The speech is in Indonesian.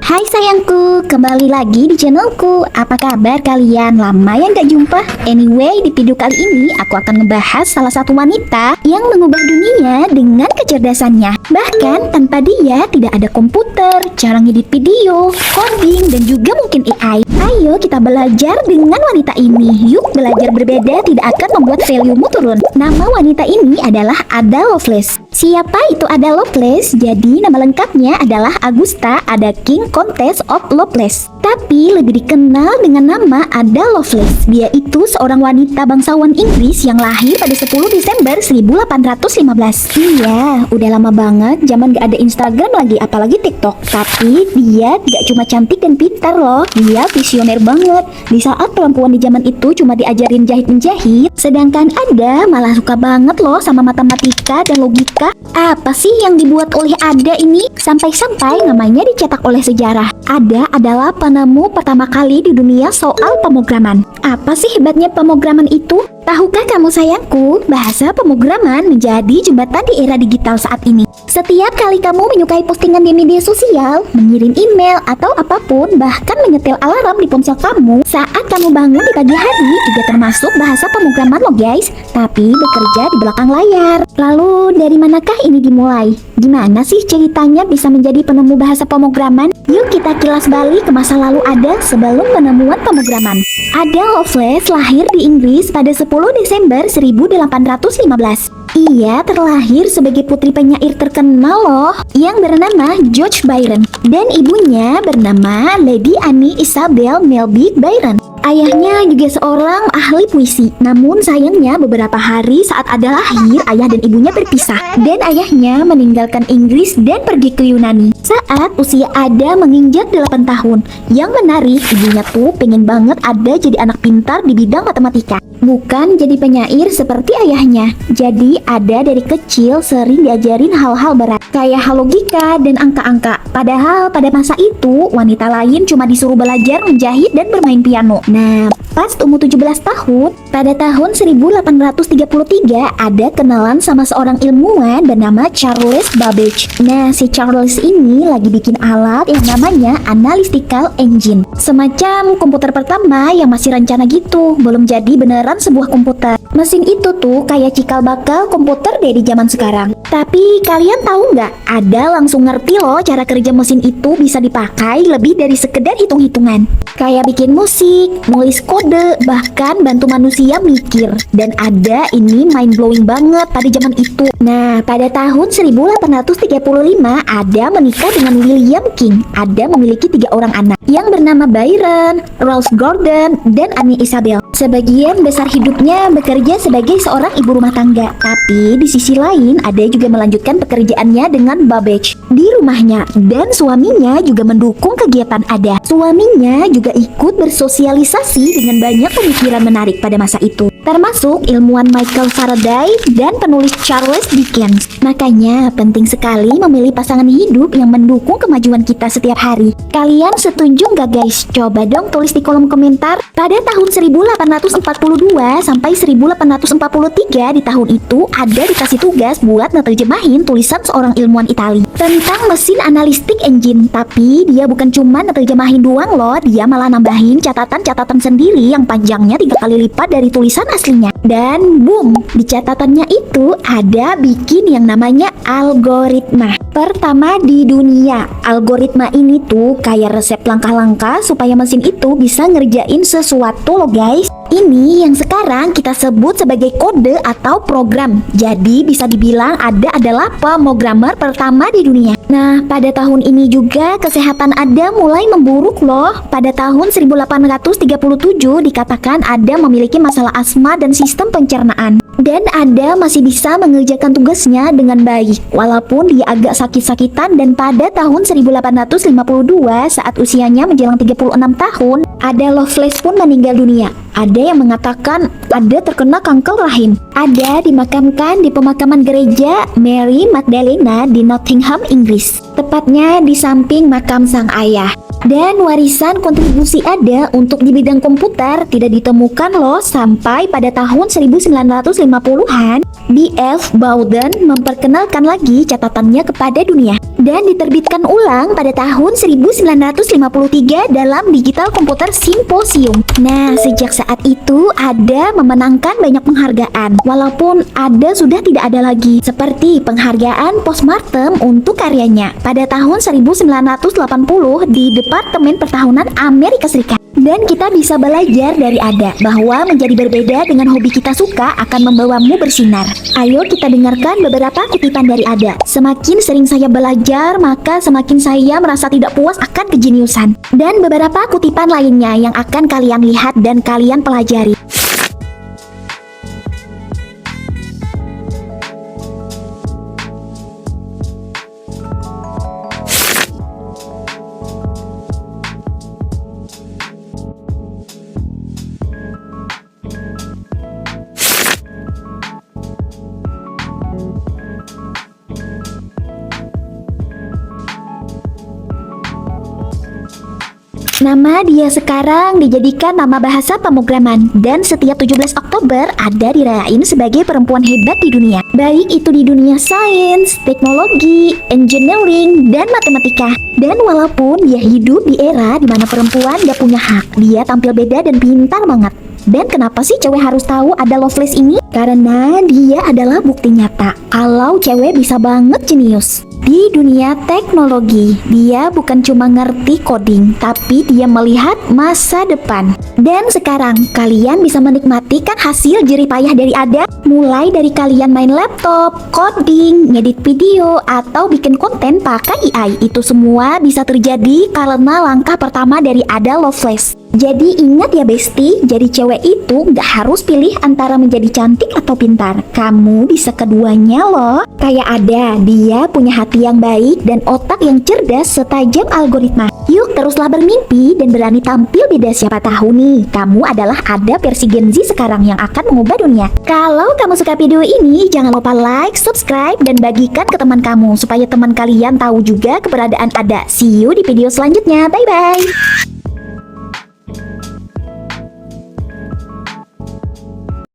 Hai sayangku, kembali lagi di channelku. Apa kabar kalian? Lama ya nggak jumpa. Anyway, di video kali ini aku akan ngebahas salah satu wanita yang mengubah dunia dengan kecerdasannya. Bahkan tanpa dia tidak ada komputer, cara ngedit video, coding, dan juga mungkin AI. Ayo kita belajar dengan wanita ini. Yuk, belajar berbeda tidak akan membuat value-mu turun. Nama wanita ini adalah Ada Lovelace. Siapa itu Ada Lovelace? Jadi nama lengkapnya adalah Augusta Ada King Countess of Lovelace, tapi lebih dikenal dengan nama Ada Lovelace. Dia itu seorang wanita bangsawan Inggris yang lahir pada 10 Desember 1815. Iya, udah lama banget zaman gak ada Instagram lagi, apalagi TikTok. Tapi dia tidak cuma cantik dan pintar loh, dia visioner banget. Di saat perempuan di zaman itu cuma diajarin jahit-menjahit, sedangkan Ada malah suka banget loh sama matematika dan logika. Apa sih yang dibuat oleh Ada ini? Sampai-sampai namanya dicetak oleh sejarah. Ada adalah penemu pertama kali di dunia soal pemrograman. Apa sih hebatnya pemrograman itu? Tahukah kamu sayangku, bahasa pemrograman menjadi jembatan di era digital saat ini. Setiap kali kamu menyukai postingan di media sosial, mengirim email, atau apapun, bahkan menyetel alarm di ponsel kamu saat kamu bangun di pagi hari juga termasuk bahasa pemrograman loh guys, tapi bekerja di belakang layar. Lalu dari manakah ini dimulai? Gimana sih ceritanya bisa menjadi penemu bahasa pemrograman? Yuk kita kilas balik ke masa lalu Ada sebelum penemuan pemrograman. Ada Lovelace lahir di Inggris pada 10 Desember 1815. Ia terlahir sebagai putri penyair terkenal loh yang bernama George Byron, dan ibunya bernama Lady Anne Isabel Melby Byron. Ayahnya juga seorang ahli puisi. Namun sayangnya beberapa hari saat Ada lahir, ayah dan ibunya berpisah, dan ayahnya meninggalkan Inggris dan pergi ke Yunani saat usia Ada menginjak 8 tahun. Yang menarik, ibunya tuh pengen banget Ada jadi anak pintar di bidang matematika, bukan jadi penyair seperti ayahnya. Jadi Ada dari kecil sering diajarin hal-hal berat kayak logika dan angka-angka. Padahal pada masa itu wanita lain cuma disuruh belajar menjahit dan bermain piano. Nah, pas umur 17 tahun, pada tahun 1833 Ada kenalan sama seorang ilmuwan bernama Charles Babbage. Nah, si Charles ini lagi bikin alat yang namanya analytical engine, semacam komputer pertama yang masih rencana gitu, belum jadi beneran sebuah komputer. Mesin itu tuh kayak cikal bakal komputer deh di zaman sekarang. Tapi kalian tahu nggak? Ada langsung ngerti loh cara kerja mesin itu bisa dipakai lebih dari sekedar hitung-hitungan. Kayak bikin musik, nulis kode, bahkan bantu manusia mikir. Dan Ada ini mind blowing banget pada zaman itu. Nah, pada tahun 1835 Ada menikah dengan William King. Ada memiliki 3 orang anak yang bernama Byron, Rose Gordon, dan Anne Isabel. Sebagian besar hidupnya bekerja sebagai seorang ibu rumah tangga. Tapi di sisi lain Ada juga melanjutkan pekerjaannya dengan Babbage di rumahnya, dan suaminya juga mendukung kegiatan Ada. Suaminya juga ikut bersosialisasi dengan banyak pemikiran menarik pada masa itu, termasuk ilmuwan Michael Faraday dan penulis Charles Dickens. Makanya penting sekali memilih pasangan hidup yang mendukung kemajuan kita setiap hari. Kalian setuju nggak guys? Coba dong tulis di kolom komentar. Pada tahun 1842 sampai 1843 di tahun itu Ada dikasih tugas buat nerjemahin tulisan seorang ilmuwan Italia tentang mesin analistik engine. Tapi dia bukan cuma nerjemahin doang loh, dia malah nambahin catatan-catatan sendiri yang panjangnya 3 kali lipat dari tulisan aslinya. Dan boom, di catatannya itu Ada bikin yang namanya algoritma pertama di dunia. Algoritma ini tuh kayak resep langkah-langkah supaya mesin itu bisa ngerjain sesuatu loh guys. Ini yang sekarang kita sebut sebagai kode atau program. Jadi bisa dibilang Ada adalah pemrogramer pertama di dunia. Nah, pada tahun ini juga kesehatan Ada mulai memburuk loh. Pada tahun 1837 dikatakan Ada memiliki masalah asma dan sistem pencernaan. Dan Ada masih bisa mengerjakan tugasnya dengan baik, walaupun dia agak sakit-sakitan. Dan pada tahun 1852 saat usianya menjelang 36 tahun, Ada Lovelace pun meninggal dunia. Ada yang mengatakan Ada terkena kanker rahim. Ada dimakamkan di pemakaman gereja Mary Magdalena di Nottingham, Inggris, tepatnya di samping makam sang ayah. Dan warisan kontribusi Ada untuk di bidang komputer tidak ditemukan loh sampai pada tahun 1950-an. B.F. Bowden memperkenalkan lagi catatannya kepada dunia dan diterbitkan ulang pada tahun 1953 dalam Digital Computer Symposium. Nah, sejak saat itu Ada memenangkan banyak penghargaan walaupun Ada sudah tidak ada lagi, seperti penghargaan postmortem untuk karyanya pada tahun 1980 di Departemen Pertahanan Amerika Serikat. Dan kita bisa belajar dari Ada bahwa menjadi berbeda dengan hobi kita suka akan membawamu bersinar. Ayo kita dengarkan beberapa kutipan dari Ada. Semakin sering saya belajar, maka semakin saya merasa tidak puas akan kejeniusan. Dan beberapa kutipan lainnya yang akan kalian lihat dan kalian pelajari. Nama dia sekarang dijadikan nama bahasa pemrograman dan setiap 17 Oktober Ada dirayain sebagai perempuan hebat di dunia. Baik itu di dunia sains, teknologi, engineering, dan matematika. Dan walaupun dia hidup di era di mana perempuan gak punya hak, dia tampil beda dan pintar banget. Dan kenapa sih cewek harus tahu ada Loveless ini? Karena dia adalah bukti nyata kalau cewek bisa banget jenius. Di dunia teknologi, dia bukan cuma ngerti coding, tapi dia melihat masa depan. Dan sekarang, kalian bisa menikmati kan hasil jerih payah dari Ada? Mulai dari kalian main laptop, coding, ngedit video, atau bikin konten pakai AI. Itu semua bisa terjadi karena langkah pertama dari Ada Loveless. Jadi ingat ya Besti, jadi cewek itu gak harus pilih antara menjadi cantik atau pintar. Kamu bisa keduanya loh. Kayak Ada, dia punya hati yang baik dan otak yang cerdas setajam algoritma. Yuk teruslah bermimpi dan berani tampil beda. Siapa tahu nih, kamu adalah Ada versi Gen Z sekarang yang akan mengubah dunia. Kalau kamu suka video ini, jangan lupa like, subscribe, dan bagikan ke teman kamu supaya teman kalian tahu juga keberadaan Ada. See you di video selanjutnya, bye-bye.